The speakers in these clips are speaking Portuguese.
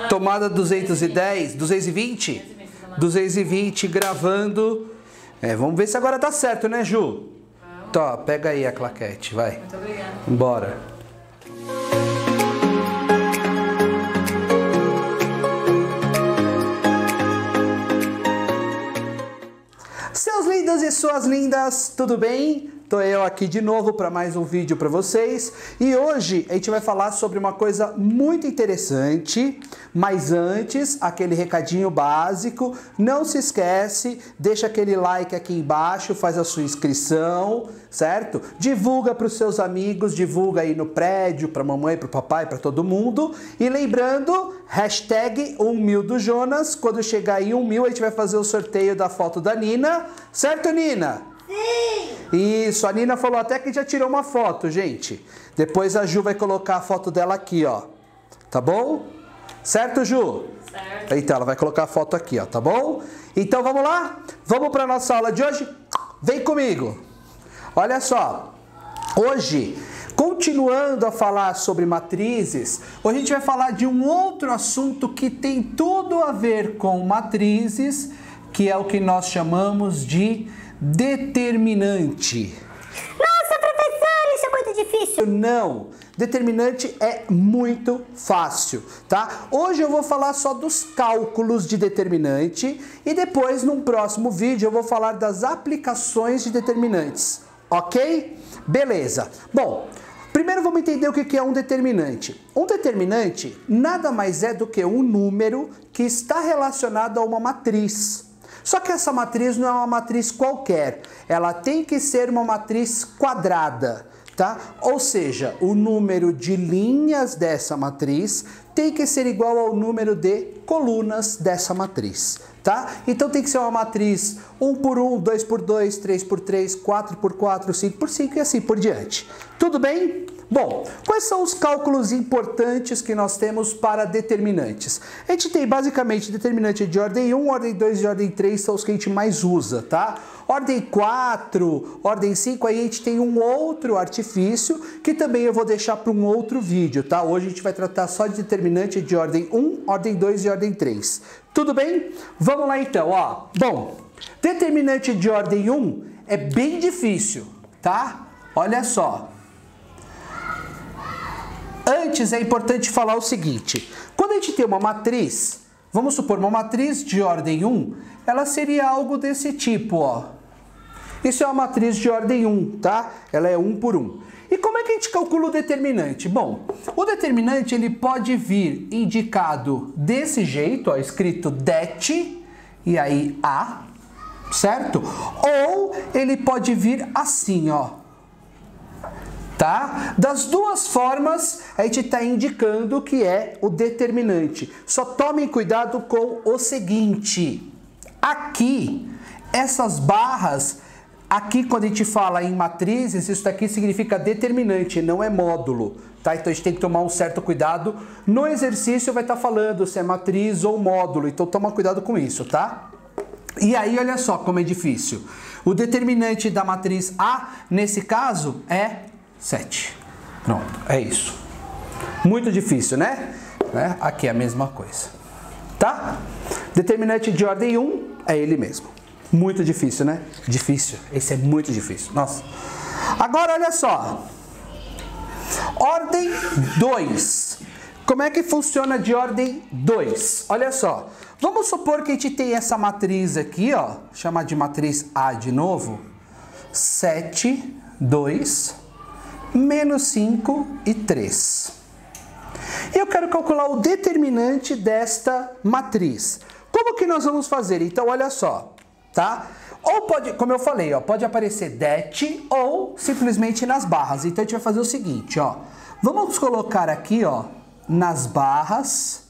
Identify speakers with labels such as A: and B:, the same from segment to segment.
A: Tomada 210, 220? 220 gravando. Vamos ver se agora tá certo, né, Ju? Tá, pega aí a claquete, vai.
B: Muito obrigada.
A: Bora. Seus lindos e suas lindas, tudo bem? Tô eu aqui de novo para mais um vídeo para vocês e hoje a gente vai falar sobre uma coisa muito interessante, mas antes, aquele recadinho básico, não se esquece, deixa aquele like aqui embaixo, faz a sua inscrição, certo? Divulga para os seus amigos, divulga aí no prédio, para mamãe, para o papai, para todo mundo e lembrando, hashtag 1.000 do Jonas, quando chegar em 1.000 a gente vai fazer o sorteio da foto da Nina, certo, Nina?
C: Sim!
A: Isso, a Nina falou até que já tirou uma foto, gente. Depois a Ju vai colocar a foto dela aqui, ó. Tá bom? Certo, Ju?
B: Certo.
A: Então, ela vai colocar a foto aqui, ó, tá bom? Então, vamos lá? Vamos para nossa aula de hoje? Vem comigo! Olha só, hoje, continuando a falar sobre matrizes, hoje a gente vai falar de um outro assunto que tem tudo a ver com matrizes, que é o que nós chamamos de determinante.
C: Nossa, professor, isso é muito difícil.
A: Não, determinante é muito fácil, tá? Hoje eu vou falar só dos cálculos de determinante e depois, num próximo vídeo, eu vou falar das aplicações de determinantes, ok? Beleza. Bom, primeiro vamos entender o que é um determinante. Um determinante nada mais é do que um número que está relacionado a uma matriz. Só que essa matriz não é uma matriz qualquer, ela tem que ser uma matriz quadrada, tá? Ou seja, o número de linhas dessa matriz tem que ser igual ao número de colunas dessa matriz, tá? Então tem que ser uma matriz 1 por 1, 2 por 2, 3 por 3, 4 por 4, 5 por 5 e assim por diante. Tudo bem? Bom, quais são os cálculos importantes que nós temos para determinantes? A gente tem basicamente determinante de ordem 1, ordem 2 e ordem 3 são os que a gente mais usa, tá? Ordem 4, ordem 5, aí a gente tem um outro artifício que também eu vou deixar para um outro vídeo, tá? Hoje a gente vai tratar só de determinante de ordem 1, ordem 2 e ordem 3. Tudo bem? Vamos lá então, ó. Bom, determinante de ordem 1 é bem difícil, tá? Olha só. Antes é importante falar o seguinte, quando a gente tem uma matriz, vamos supor uma matriz de ordem 1, ela seria algo desse tipo, ó. Isso é uma matriz de ordem 1, tá? Ela é 1 por 1. E como é que a gente calcula o determinante? Bom, o determinante ele pode vir indicado desse jeito, ó, escrito det, e aí A, certo? Ou ele pode vir assim, ó. Tá? Das duas formas, a gente está indicando que é o determinante. Só tomem cuidado com o seguinte. Aqui, essas barras, aqui quando a gente fala em matrizes, isso daqui significa determinante, não é módulo. Tá? Então a gente tem que tomar um certo cuidado. No exercício vai estar falando se é matriz ou módulo, então toma cuidado com isso, tá? E aí, olha só como é difícil. O determinante da matriz A, nesse caso, é 7. Pronto, é isso. Muito difícil, né? Aqui é a mesma coisa. Tá? Determinante de ordem 1 é ele mesmo. Muito difícil, né? Difícil. Esse é muito difícil. Nossa. Agora, olha só. Ordem 2. Como é que funciona de ordem 2? Olha só. Vamos supor que a gente tem essa matriz aqui, ó. Chamar de matriz A de novo. 7, 2... menos 5 e 3. E eu quero calcular o determinante desta matriz. Como que nós vamos fazer? Então, olha só, tá? Ou pode, como eu falei, ó, pode aparecer det ou simplesmente nas barras. Então, a gente vai fazer o seguinte, ó. Vamos colocar aqui, ó, nas barras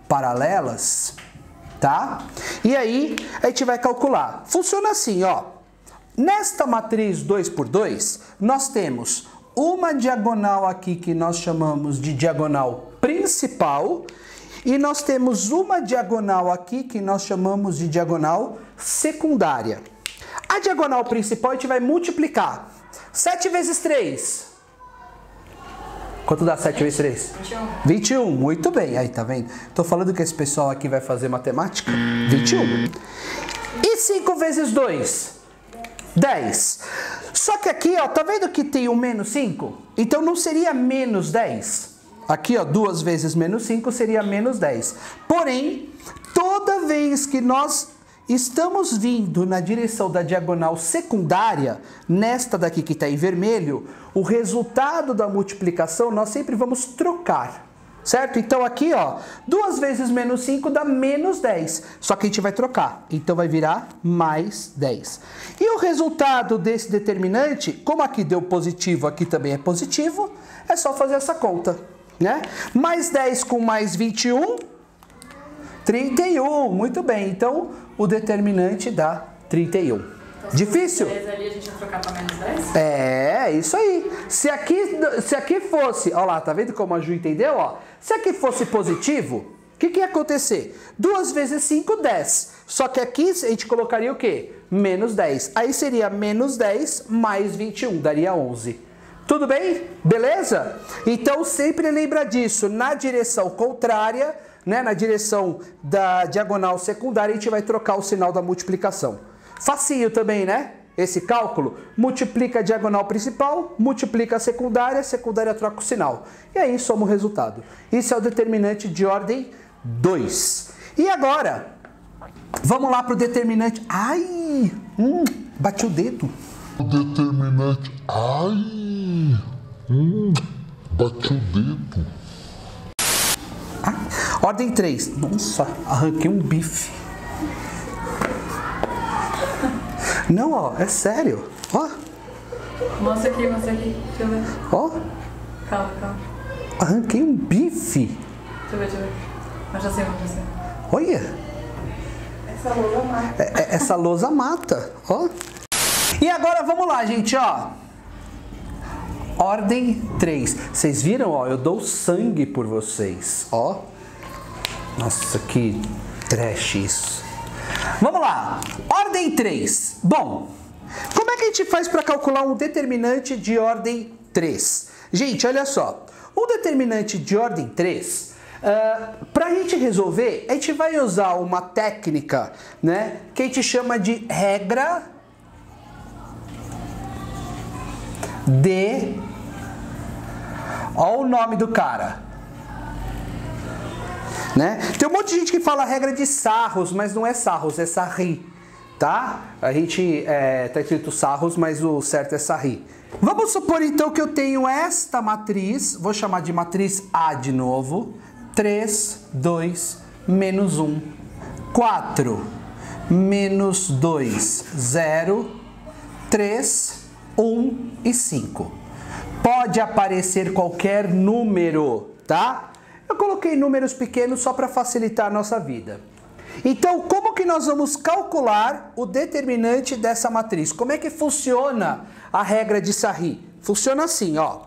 A: paralelas, tá? E aí, a gente vai calcular. Funciona assim, ó. Nesta matriz 2 por 2, nós temos uma diagonal aqui que nós chamamos de diagonal principal e nós temos uma diagonal aqui que nós chamamos de diagonal secundária. A diagonal principal a gente vai multiplicar. 7 vezes 3. Quanto dá 7 vezes 3?
B: 21.
A: 21, muito bem. Aí, tá vendo? Tô falando que esse pessoal aqui vai fazer matemática. 21. E 5 vezes 2? 10. Só que aqui, ó, tá vendo que tem um menos 5? Então não seria menos 10. Aqui, ó, 2 vezes menos 5 seria menos 10. Porém, toda vez que nós estamos vindo na direção da diagonal secundária, nesta daqui que está em vermelho, o resultado da multiplicação nós sempre vamos trocar. Certo? Então aqui, ó, 2 vezes menos 5 dá menos 10. Só que a gente vai trocar. Então vai virar mais 10. E o resultado desse determinante, como aqui deu positivo, aqui também é positivo, é só fazer essa conta, né? Mais 10 com mais 21, 31. Muito bem. Então o determinante dá 31.
B: Então,
A: difícil?
B: Se ali a gente vai trocar para menos 10?
A: É, isso aí. Se aqui fosse, ó lá, tá vendo como a Ju entendeu, ó? Se aqui fosse positivo, o que ia acontecer? 2 vezes 5, 10. Só que aqui a gente colocaria o quê? Menos 10. Aí seria menos 10 mais 21, daria 11. Tudo bem? Beleza? Então sempre lembra disso. Na direção contrária, né, na direção da diagonal secundária, a gente vai trocar o sinal da multiplicação. Facinho também, né? Esse cálculo, multiplica a diagonal principal, multiplica a secundária troca o sinal. E aí soma o resultado. Isso é o determinante de ordem 2. E agora, vamos lá para o determinante... Ai! Bati o dedo.
D: O determinante... Ai! Bati o dedo.
A: Ordem 3. Nossa, arranquei um bife. Não, ó, é sério. Ó.
B: Mostra aqui. Deixa eu ver.
A: Ó.
B: Calma.
A: Arranquei um bife.
B: Deixa eu ver. Mostra assim.
A: Olha.
B: Essa lousa mata.
A: Essa lousa mata, ó. E agora vamos lá, gente, ó. Ordem 3. Vocês viram, ó, eu dou sangue por vocês, ó. Nossa, que trash isso. Vamos lá. Ordem 3. Bom, como é que a gente faz para calcular um determinante de ordem 3? Gente, olha só. Um determinante de ordem 3, para a gente resolver, a gente vai usar uma técnica, né, que a gente chama de regra de... Olha o nome do cara. Né? Tem um monte de gente que fala regra de Sarros, mas não é Sarros, é Sarri, tá? A gente tá escrito Sarros, mas o certo é Sarri. Vamos supor então que eu tenho esta matriz, vou chamar de matriz A de novo. 3, 2, menos 1. 4, menos 2, 0, 3, 1 e 5. Pode aparecer qualquer número, tá? Eu coloquei números pequenos só para facilitar a nossa vida. Então, como que nós vamos calcular o determinante dessa matriz? Como é que funciona a regra de Sarri? Funciona assim, ó.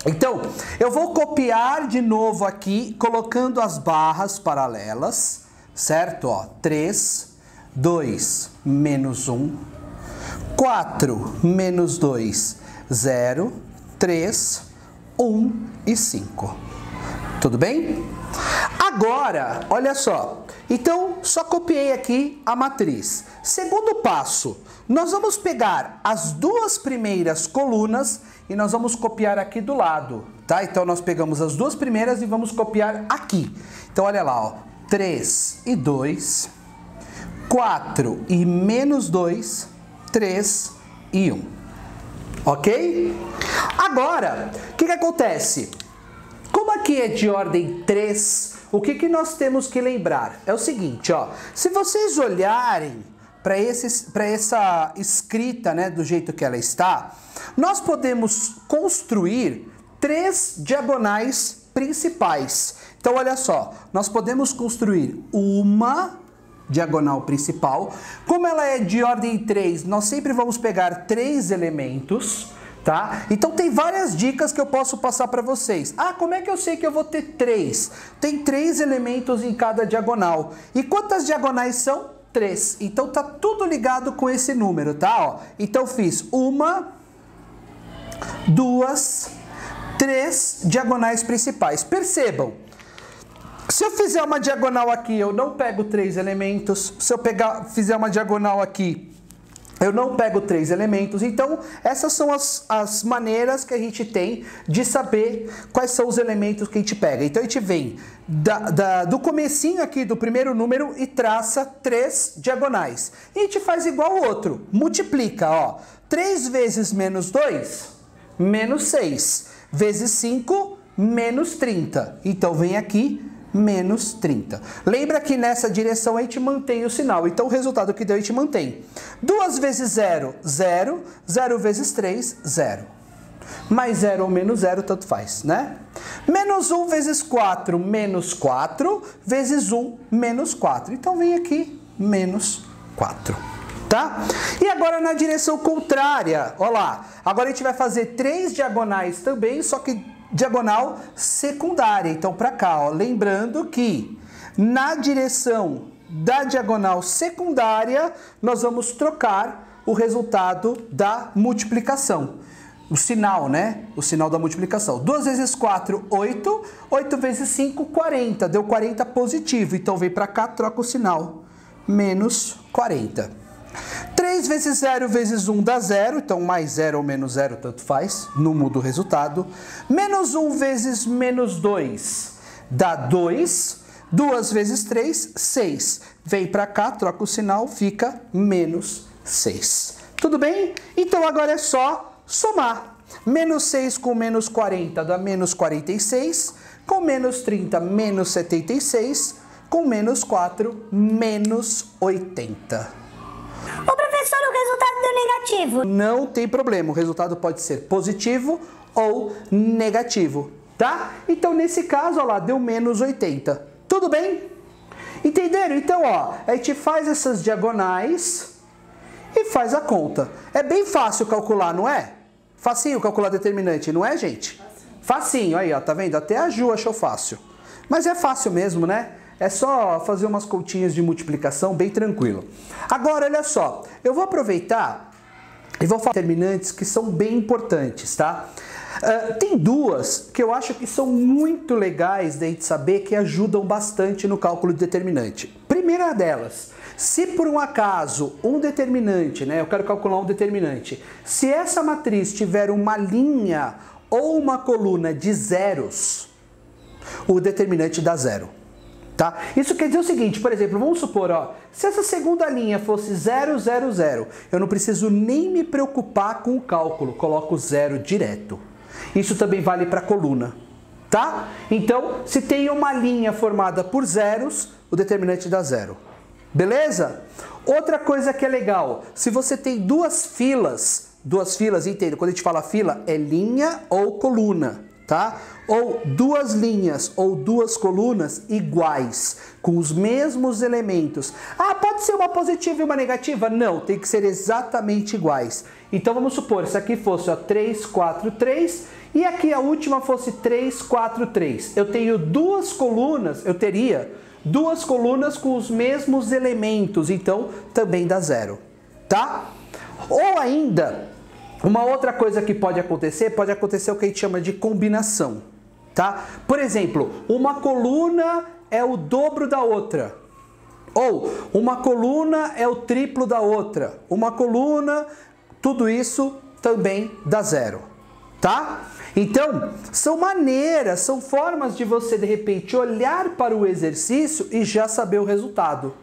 A: Então, eu vou copiar de novo aqui, colocando as barras paralelas, certo? Ó, 3, 2, menos 1, 4, menos 2, 0, 3, 1 e 5. Tudo bem? Agora, olha só. Então, só copiei aqui a matriz. Segundo passo, nós vamos pegar as duas primeiras colunas e nós vamos copiar aqui do lado, tá? Então, nós pegamos as duas primeiras e vamos copiar aqui. Então, olha lá, ó. 3 e 2, 4 e menos 2, 3 e 1. Ok? Agora, o que acontece? Como aqui é de ordem 3, o que nós temos que lembrar? É o seguinte, ó. Se vocês olharem para essa escrita, né, do jeito que ela está, nós podemos construir 3 diagonais principais. Então, olha só. Nós podemos construir uma diagonal principal. Como ela é de ordem 3, nós sempre vamos pegar 3 elementos, tá? Então tem várias dicas que eu posso passar para vocês. Ah, como é que eu sei que eu vou ter 3? Tem 3 elementos em cada diagonal. E quantas diagonais são? 3. Então tá tudo ligado com esse número, tá? Ó, então fiz 1, 2, 3 diagonais principais. Percebam, se eu fizer uma diagonal aqui, eu não pego 3 elementos. Se eu fizer uma diagonal aqui, eu não pego 3 elementos. Então, essas são as maneiras que a gente tem de saber quais são os elementos que a gente pega. Então, a gente vem do comecinho aqui do primeiro número e traça 3 diagonais. E a gente faz igual o outro. Multiplica, ó. 3 vezes menos 2, menos 6. Vezes 5, menos 30. Então, vem aqui, menos 30. Lembra que nessa direção a gente mantém o sinal. Então, o resultado que deu a gente mantém. 2 vezes 0, 0. 0 vezes 3, 0. Mais 0 ou menos 0, tanto faz, né? Menos 1 vezes 4, menos 4. Vezes 1, menos 4. Então, vem aqui, menos 4. Tá? E agora na direção contrária, ó lá. Agora a gente vai fazer 3 diagonais também, só que diagonal secundária. Então, para cá, ó, lembrando que na direção da diagonal secundária, nós vamos trocar o resultado da multiplicação. O sinal, né? O sinal da multiplicação. 2 vezes 4, 8. 8 vezes 5, 40. Deu 40 positivo. Então, vem para cá, troca o sinal. Menos 40. 3 vezes 0 vezes 1 dá 0, então mais 0 ou menos 0, tanto faz, não muda o resultado. Menos 1 vezes menos 2 dá 2, 2 vezes 3, 6. Vem para cá, troca o sinal, fica menos 6. Tudo bem? Então agora é só somar. Menos 6 com menos 40 dá menos 46, com menos 30, menos 76, com menos 4, menos 80.
C: Ô professor, o resultado deu negativo.
A: Não tem problema, o resultado pode ser positivo ou negativo, tá? Então, nesse caso, ó lá, deu menos 80. Tudo bem? Entenderam? Então, ó, a gente faz essas diagonais e faz a conta. É bem fácil calcular, não é? Facinho calcular determinante, não é, gente? Facinho, aí, ó, tá vendo? Até a Ju achou fácil. Mas é fácil mesmo, né? É só fazer umas continhas de multiplicação bem tranquilo. Agora, olha só, eu vou aproveitar e vou falar determinantes que são bem importantes, tá? Tem duas que eu acho que são muito legais de a gente saber, que ajudam bastante no cálculo de determinante. Primeira delas, se por um acaso um determinante, né, eu quero calcular um determinante, se essa matriz tiver uma linha ou uma coluna de zeros, o determinante dá zero. Tá? Isso quer dizer o seguinte, por exemplo, vamos supor, ó, se essa segunda linha fosse 0, 0, 0, eu não preciso nem me preocupar com o cálculo, coloco 0 direto. Isso também vale para a coluna, tá? Então, se tem uma linha formada por zeros, o determinante dá 0. Beleza? Outra coisa que é legal, se você tem duas filas, entenda, quando a gente fala fila, é linha ou coluna. Tá? Ou duas linhas ou duas colunas iguais, com os mesmos elementos. Ah, pode ser uma positiva e uma negativa? Não, tem que ser exatamente iguais. Então vamos supor, se aqui fosse ó, 3, 4, 3 e aqui a última fosse 3, 4, 3. Eu tenho duas colunas, eu teria duas colunas com os mesmos elementos, então também dá 0, tá? Ou ainda, uma outra coisa que pode acontecer o que a gente chama de combinação, tá? Por exemplo, uma coluna é o dobro da outra. Ou uma coluna é o triplo da outra. Uma coluna, tudo isso também dá 0, tá? Então, são maneiras, são formas de você, de repente, olhar para o exercício e já saber o resultado.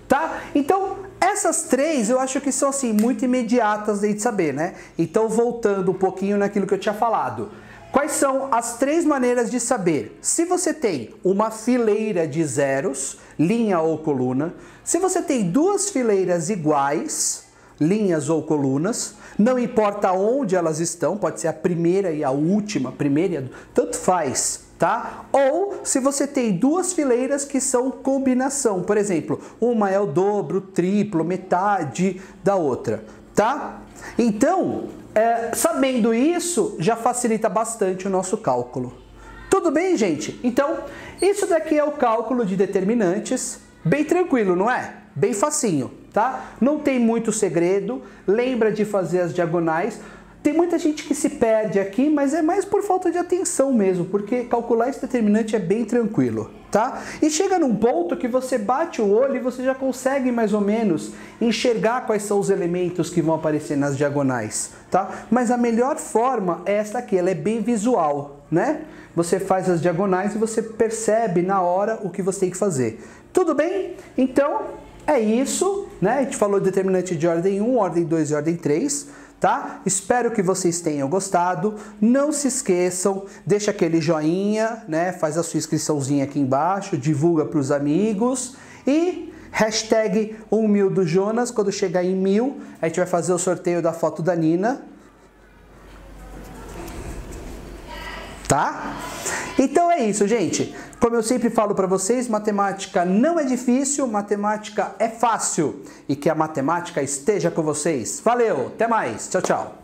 A: Tá? Então, essas três eu acho que são assim muito imediatas de saber, né? Então, voltando um pouquinho naquilo que eu tinha falado. Quais são as três maneiras de saber? Se você tem uma fileira de zeros, linha ou coluna, se você tem duas fileiras iguais, linhas ou colunas, não importa onde elas estão, pode ser a primeira e a última, tanto faz. Tá? Ou se você tem duas fileiras que são combinação, por exemplo, uma é o dobro, triplo, metade da outra, tá? Então, sabendo isso, já facilita bastante o nosso cálculo. Tudo bem, gente? Então, isso daqui é o cálculo de determinantes, bem tranquilo, não é? Bem facinho, tá? Não tem muito segredo, lembra de fazer as diagonais. Tem muita gente que se perde aqui, mas é mais por falta de atenção mesmo, porque calcular esse determinante é bem tranquilo, tá? E chega num ponto que você bate o olho e você já consegue mais ou menos enxergar quais são os elementos que vão aparecer nas diagonais, tá? Mas a melhor forma é essa aqui, ela é bem visual, né? Você faz as diagonais e você percebe na hora o que você tem que fazer. Tudo bem? Então, é isso, né? A gente falou de determinante de ordem 1, ordem 2 e ordem 3. Tá? Espero que vocês tenham gostado. Não se esqueçam, deixa aquele joinha, né? Faz a sua inscriçãozinha aqui embaixo, divulga para os amigos e hashtag 1.000 do Jonas. Quando chegar em 1000, a gente vai fazer o sorteio da foto da Nina. Tá? Então é isso, gente. Como eu sempre falo para vocês, matemática não é difícil, matemática é fácil. E que a matemática esteja com vocês. Valeu, até mais. Tchau, tchau.